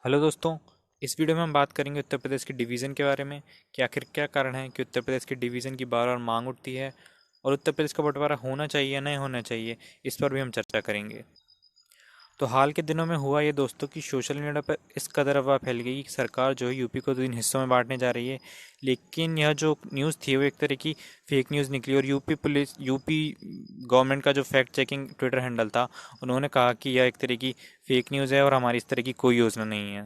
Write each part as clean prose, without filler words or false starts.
Hello दोस्तों। इस video में हम बात करेंगे उत्तर प्रदेश के डिवीज़न के बारे में कि आखिर क्या कारण है कि उत्तर प्रदेश के डिवीज़न की बार बार मांग उठती है और उत्तर प्रदेश का बंटवारा होना चाहिए या नहीं होना चाहिए, इस पर भी हम चर्चा करेंगे। तो हाल के दिनों में हुआ ये दोस्तों कि सोशल मीडिया पर इस कदर अफवाह फैल गई कि सरकार जो है यूपी को 3 हिस्सों में बांटने जा रही है। लेकिन यह जो न्यूज़ थी वो एक तरह की फेक न्यूज़ निकली और यूपी गवर्नमेंट का जो फैक्ट चेकिंग ट्विटर हैंडल था, उन्होंने कहा कि यह एक तरह की फेक न्यूज़ है और हमारी इस तरह की कोई योजना नहीं है।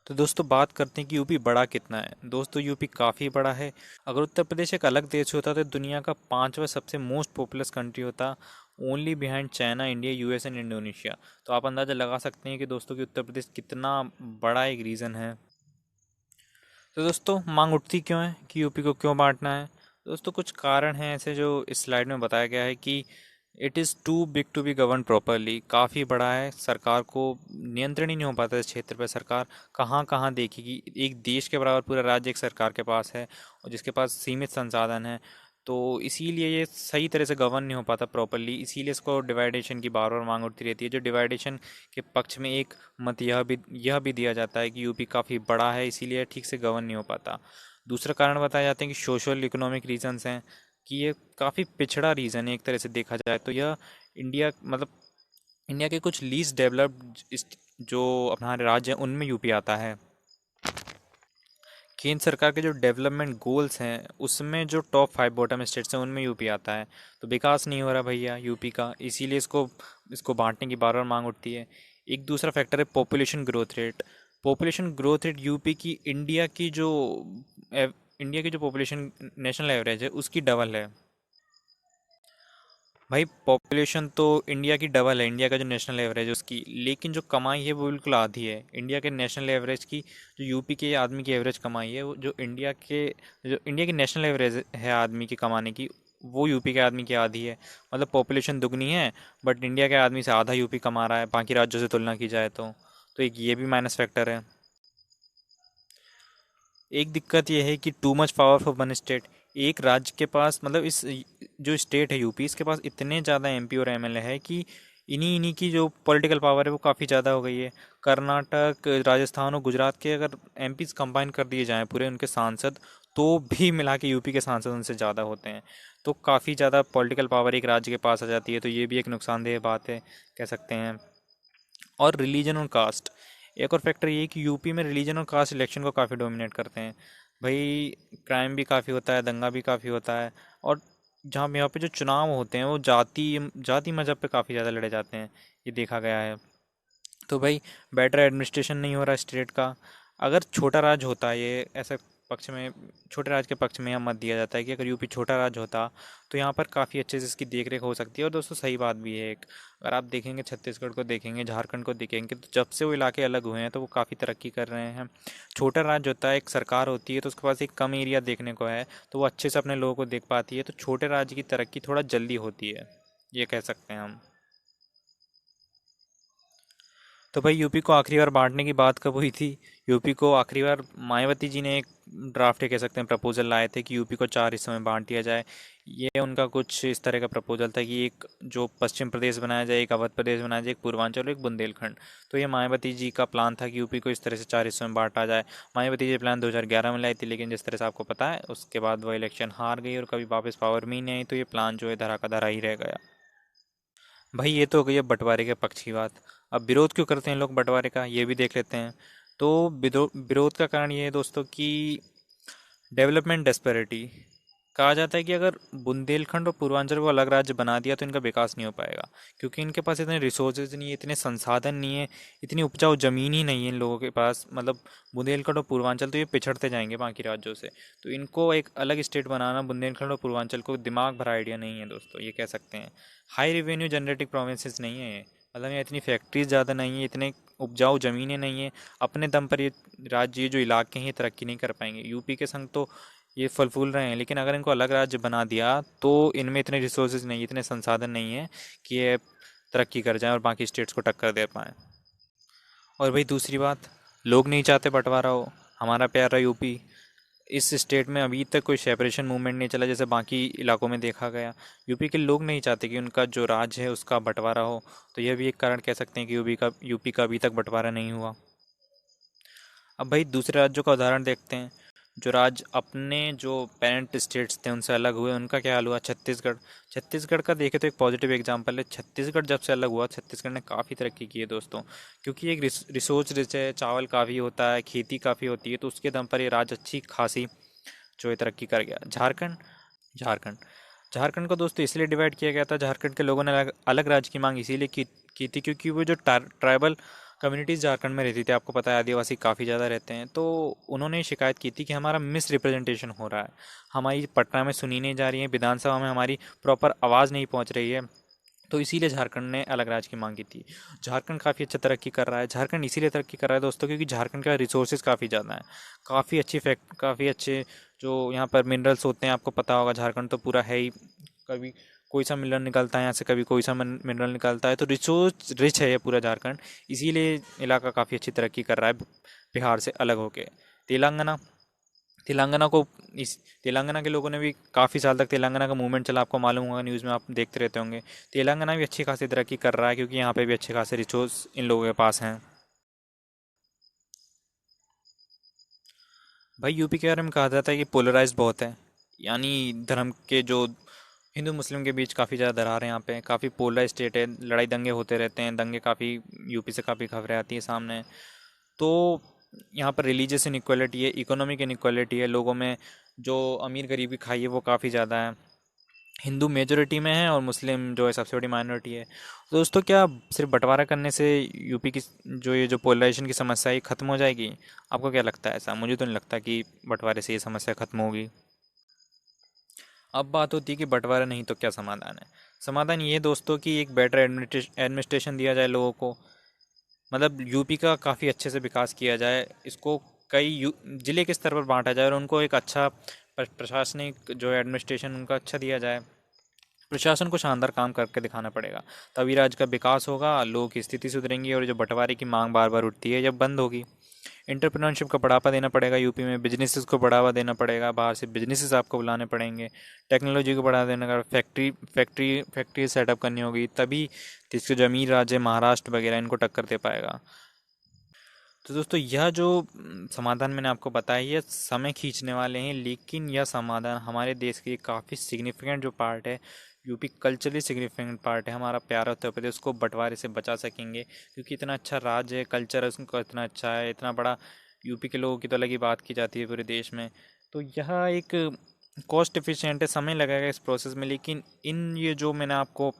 तो दोस्तों बात करते हैं कि यूपी बड़ा कितना है। दोस्तों यूपी काफ़ी बड़ा है। अगर उत्तर प्रदेश एक अलग देश होता तो दुनिया का 5वां सबसे मोस्ट पॉपुलस कंट्री होता, only behind China, India, US and Indonesia. तो आप अंदाज़ा लगा सकते हैं कि दोस्तों कि उत्तर प्रदेश कितना बड़ा एक रीज़न है। तो दोस्तों मांग उठती क्यों है कि यूपी को क्यों बांटना है। दोस्तों कुछ कारण हैं ऐसे जो इस स्लाइड में बताया गया है कि it is too big to be govern properly. काफ़ी बड़ा है, सरकार को नियंत्रण ही नहीं हो पाता इस क्षेत्र पर। सरकार कहाँ कहाँ देखेगी। एक देश के बराबर पूरा राज्य एक सरकार के पास है और जिसके पास सीमित संसाधन है। तो इसीलिए ये सही तरह से गवर्न नहीं हो पाता प्रॉपरली। इसीलिए इसको डिवाइडेशन की बार बार मांग उठती रहती है। जो डिवाइडेशन के पक्ष में एक मत यह भी दिया जाता है कि यूपी काफ़ी बड़ा है, इसीलिए ठीक से गवर्न नहीं हो पाता। दूसरा कारण बताए जाते हैं कि सोशल इकोनॉमिक रीजंस हैं, कि ये काफ़ी पिछड़ा रीजन है एक तरह से देखा जाए तो। यह इंडिया मतलब इंडिया के कुछ लीस्ट डेवलप्ड जो अपना राज्य हैं उनमें यूपी आता है। केंद्र सरकार के जो डेवलपमेंट गोल्स हैं उसमें जो टॉप 5 बॉटम स्टेट्स हैं उनमें यूपी आता है। तो विकास नहीं हो रहा भैया यूपी का, इसीलिए इसको इसको बांटने की बार बार मांग उठती है। एक दूसरा फैक्टर है population growth rate. Population growth rate UP की इंडिया की जो पॉपुलेशन नेशनल एवरेज है उसकी डबल है। भाई पॉपुलेशन तो इंडिया की डबल है, इंडिया का जो नेशनल एवरेज है उसकी, लेकिन जो कमाई है वो बिल्कुल आधी है इंडिया के नेशनल एवरेज की। जो यूपी के आदमी की एवरेज कमाई है वो जो इंडिया की नेशनल एवरेज है आदमी की कमाने की, वो यूपी के आदमी की आधी है। मतलब पॉपुलेशन दुगनी है बट इंडिया के आदमी से आधा यूपी कमा रहा है बाकी राज्यों से तुलना की जाए तो एक ये भी माइनस फैक्टर है। एक दिक्कत यह है कि too much power for one state. एक राज्य के पास मतलब इस जो स्टेट है यूपी, इसके पास इतने ज़्यादा एमपी और एमएलए है कि इन्हीं इन्हीं की जो पॉलिटिकल पावर है वो काफ़ी ज़्यादा हो गई है। कर्नाटक, राजस्थान और गुजरात के अगर एमपीज कंबाइन कर दिए जाएं पूरे उनके सांसद, तो भी मिला के यूपी के सांसद उनसे ज़्यादा होते हैं। तो काफ़ी ज़्यादा पॉलिटिकल पावर एक राज्य के पास आ जाती है, तो ये भी एक नुकसानदेह बात है कह सकते हैं। और रिलीजन और कास्ट, एक और फैक्टर ये है कि यूपी में रिलीजन और कास्ट इलेक्शन को काफ़ी डोमिनेट करते हैं। भाई क्राइम भी काफ़ी होता है, दंगा भी काफ़ी होता है। और जहाँ यहाँ पे जो चुनाव होते हैं वो जाति जाति मजहब पे काफ़ी ज़्यादा लड़े जाते हैं, ये देखा गया है। तो भाई बेटर एडमिनिस्ट्रेशन नहीं हो रहा स्टेट का। अगर छोटा राज्य होता ये ऐसा पक्ष में, छोटे राज्य के पक्ष में यह मत दिया जाता है कि अगर यूपी छोटा राज्य होता तो यहाँ पर काफ़ी अच्छे से इसकी देख रेख हो सकती है। और दोस्तों सही बात भी है एक, अगर आप देखेंगे छत्तीसगढ़ को देखेंगे, झारखंड को देखेंगे, तो जब से वो इलाके अलग हुए हैं तो वो काफ़ी तरक्की कर रहे हैं। छोटा राज्य होता है, एक सरकार होती है तो उसके पास एक कम एरिया देखने को है, तो वो अच्छे से अपने लोगों को देख पाती है। तो छोटे राज्य की तरक्की थोड़ा जल्दी होती है, ये कह सकते हैं हम। तो भाई यूपी को आखिरी बार बांटने की बात कब हुई थी। यूपी को आखिरी बार मायावती जी ने एक ड्राफ्ट, कह सकते हैं प्रपोजल लाए थे कि यूपी को 4 हिस्सों में बांट दिया जाए। ये उनका कुछ इस तरह का प्रपोजल था कि एक जो पश्चिम प्रदेश बनाया जाए, एक अवध प्रदेश बनाया जाए, एक पूर्वांचल और एक बुंदेलखंड। तो ये मायावती जी का प्लान था कि यूपी को इस तरह से 4 हिस्सों में बांटा जाए। मायावती जी प्लान 2011 में लाई थी, लेकिन जिस तरह से आपको पता है उसके बाद वो इलेक्शन हार गई और कभी वापस पावर में ही नहीं आई, तो ये प्लान जो है धरा का धरा ही रह गया। भाई ये तो हो गई है बंटवारे के पक्ष की बात। अब विरोध क्यों करते हैं लोग बंटवारे का, ये भी देख लेते हैं। तो विरोध का कारण ये है दोस्तों कि डेवलपमेंट डेस्पेरिटी। कहा जाता है कि अगर बुंदेलखंड और पूर्वांचल को अलग राज्य बना दिया तो इनका विकास नहीं हो पाएगा, क्योंकि इनके पास इतने रिसोर्सेज नहीं है, इतने संसाधन नहीं है, इतनी उपजाऊ जमीन ही नहीं है इन लोगों के पास। मतलब बुंदेलखंड और पूर्वांचल तो ये पिछड़ते जाएंगे बाकी राज्यों से। तो इनको एक अलग स्टेट बनाना बुंदेलखंड और पूर्वांचल को दिमाग भरा आइडिया नहीं है दोस्तों, ये कह सकते हैं। हाई रेवेन्यू जनरेटिंग प्रोविंसेस नहीं है ये। मतलब यहाँ इतनी फैक्ट्रीज ज़्यादा नहीं है, इतने उपजाऊ ज़मीनें नहीं है। अपने दम पर ये राज्य, ये जो इलाके हैं, ये तरक्की नहीं कर पाएंगे। यूपी के संग तो ये फल फूल रहे हैं, लेकिन अगर इनको अलग राज्य बना दिया तो इनमें इतने रिसोर्सेज नहीं, इतने संसाधन नहीं है कि ये तरक्की कर जाएं और बाकी स्टेट्स को टक्कर दे पाएं। और भाई दूसरी बात, लोग नहीं चाहते बंटवारा हो। हमारा प्यारा यूपी, इस स्टेट में अभी तक कोई सेपरेशन मूवमेंट नहीं चला जैसे बाकी इलाकों में देखा गया। यूपी के लोग नहीं चाहते कि उनका जो राज्य है उसका बंटवारा हो। तो यह भी एक कारण कह सकते हैं कि यूपी का अभी तक बंटवारा नहीं हुआ। अब भाई दूसरे राज्यों का उदाहरण देखते हैं। जो राज्य अपने जो पेरेंट स्टेट्स थे उनसे अलग हुए, उनका क्या हाल हुआ? छत्तीसगढ़। छत्तीसगढ़ का देखे तो एक पॉजिटिव एग्जांपल है। छत्तीसगढ़ जब से अलग हुआ, छत्तीसगढ़ ने काफ़ी तरक्की की है दोस्तों। क्योंकि एक रिसोर्स रिच है, चावल काफ़ी होता है, खेती काफ़ी होती है, तो उसके दम पर ये राज्य अच्छी खासी जो है तरक्की कर गया। झारखंड। झारखंड झारखंड को दोस्तों इसलिए डिवाइड किया गया था, झारखंड के लोगों ने अलग अलग राज्य की मांग इसीलिए की थी क्योंकि वो जो ट्राइबल कम्युनिटीज़ झारखंड में रहती थी, आपको पता है आदिवासी काफ़ी ज़्यादा रहते हैं, तो उन्होंने शिकायत की थी कि हमारा मिस रिप्रेजेंटेशन हो रहा है, हमारी पटना में सुनी नहीं जा रही है, विधानसभा में हमारी प्रॉपर आवाज़ नहीं पहुंच रही है। तो इसीलिए झारखंड ने अलग राज्य की मांग की थी। झारखंड काफ़ी अच्छा तरक्की कर रहा है। झारखंड इसीलिए तरक्की कर रहा है दोस्तों क्योंकि झारखंड का रिसोर्सेज काफ़ी ज़्यादा है। काफ़ी अच्छे जो यहाँ पर मिनरल्स होते हैं, आपको पता होगा झारखंड तो पूरा है ही। कभी कोई सा मिनरल निकलता है यहाँ से, कभी कोई सा मिनरल निकलता है, तो रिसोर्स रिच है ये पूरा झारखंड। इसीलिए इलाका काफ़ी अच्छी तरक्की कर रहा है बिहार से अलग होके। तेलंगाना। तेलंगाना को इस तेलंगाना के लोगों ने भी काफ़ी साल तक तेलंगाना का मूवमेंट चला, आपको मालूम होगा, न्यूज़ में आप देखते रहते होंगे। तेलंगाना भी अच्छी खासी तरक्की कर रहा है क्योंकि यहाँ पे भी अच्छे खासे रिसोर्स इन लोगों के पास हैं। भाई यूपी के बारे में कहा जाता है कि पोलराइज्ड बहुत है, यानी धर्म के जो हिंदू मुस्लिम के बीच काफ़ी ज़्यादा दरार है। यहाँ पे काफ़ी पोलराइज स्टेट है, लड़ाई दंगे होते रहते हैं, दंगे काफ़ी यूपी से काफ़ी खबरें आती है सामने। तो यहाँ पर रिलीजियस इनइक्वालिटी है, इकोनॉमिक इनइक्वालिटी है, लोगों में जो अमीर गरीब की खाई है वो काफ़ी ज़्यादा है। हिंदू मेजोरिटी में है और मुस्लिम जो है सबसे बड़ी माइनॉरिटी है। तो दोस्तों क्या सिर्फ बंटवारा करने से यूपी की जो ये जो पोलराइजेशन की समस्या है ये खत्म हो जाएगी? आपको क्या लगता है? ऐसा मुझे तो नहीं लगता कि बंटवारे से ये समस्या खत्म होगी। अब बात होती है कि बंटवारा नहीं तो क्या समाधान है। समाधान ये है दोस्तों कि एक बेटर एडमिनिस्ट्रेशन दिया जाए लोगों को। मतलब यूपी का काफ़ी अच्छे से विकास किया जाए, इसको जिले के स्तर पर बांटा जाए और उनको एक अच्छा प्रशासनिक जो एडमिनिस्ट्रेशन उनका अच्छा दिया जाए। प्रशासन को शानदार काम करके दिखाना पड़ेगा, तभी राज्य का विकास होगा, लोगों की स्थिति सुधरेंगी और जो बंटवारे की मांग बार बार उठती है जब बंद होगी। एंटरप्रेन्योरशिप को बढ़ावा देना पड़ेगा यूपी में, बिजनेसेस को बढ़ावा देना पड़ेगा, बाहर से बिजनेसेस आपको बुलाने पड़ेंगे, टेक्नोलॉजी को बढ़ावा देने का, फैक्ट्री सेटअप करनी होगी, तभी इसके जो अमीर राज्य महाराष्ट्र वगैरह इनको टक्कर दे पाएगा। तो दोस्तों यह जो समाधान मैंने आपको बताया ये समय खींचने वाले हैं, लेकिन यह समाधान हमारे देश की काफ़ी सिग्निफिकेंट जो पार्ट है, यूपी कल्चरली सिग्निफिकेंट पार्ट है, हमारा प्यारा उत्तर प्रदेश, उसको बंटवारे से बचा सकेंगे क्योंकि इतना अच्छा राज्य है, कल्चर है उसका इतना अच्छा है, इतना बड़ा। यूपी के लोगों की तो अलग ही बात की जाती है पूरे देश में। तो यह एक कॉस्ट एफिशिएंट है, समय लगेगा इस प्रोसेस में, लेकिन इन ये जो मैंने आपको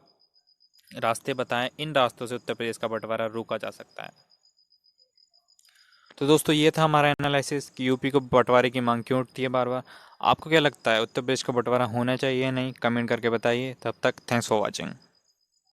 रास्ते बताए, इन रास्तों से उत्तर प्रदेश का बंटवारा रोका जा सकता है। तो दोस्तों ये था हमारा एनालिसिस कि यूपी को बंटवारे की मांग क्यों उठती है बार बार। आपको क्या लगता है उत्तर प्रदेश का बंटवारा होना चाहिए या नहीं? कमेंट करके बताइए। तब तक थैंक्स फॉर वॉचिंग।